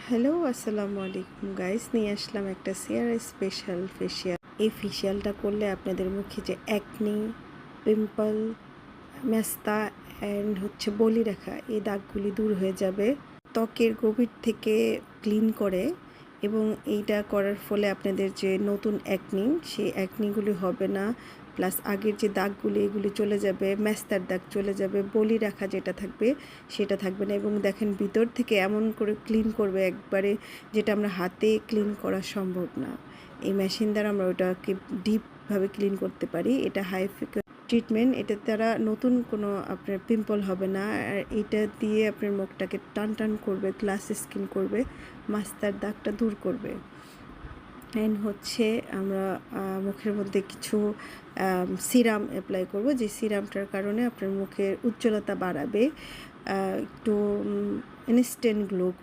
Hello, আসসালামু আলাইকুম guys. নিয়ে আসলাম একটা সিয়ারা স্পেশাল ফেসিয়াল। এই ফেসিয়ালটা করলে আপনাদের মুখে যে অ্যাকনি, পিম্পল, মেস্তা অ্যান্ড বলি রাখা এই দাগগুলি দূর হয়ে যাবে। ত্বকের গভীর থেকে ক্লিন করে এবং এইটা করার ফলে আপনাদের যে নতুন অ্যাকনি সেই অ্যাকনিগুলি হবে না। প্লাস আগের যে দাগগুলি এগুলি চলে যাবে, মেস্তার দাগ চলে যাবে, বলি রাখা যেটা থাকবে সেটা থাকবে না। এবং দেখেন ভিতর থেকে এমন করে ক্লিন করবে একবারে, যেটা আমরা হাতে ক্লিন করা সম্ভব না। এই মেশিন দ্বারা আমরা ওটাকে ডিপভাবে ক্লিন করতে পারি। এটা হাই ট্রিটমেন্ট, এটার দ্বারা নতুন কোনো আপনার পিম্পল হবে না। আর এটা দিয়ে আপনার মুখটাকে টান টান করবে, গ্লাস স্কিন করবে, মাস্তার দাগটা দূর করবে। অ্যান্ড আমরা মুখের মধ্যে কিছু সিরাম অ্যাপ্লাই করব, যে সিরামটার কারণে আপনার মুখের উজ্জ্বলতা বাড়াবে, একটু ইনস্ট্যান্ট গ্লো করবে।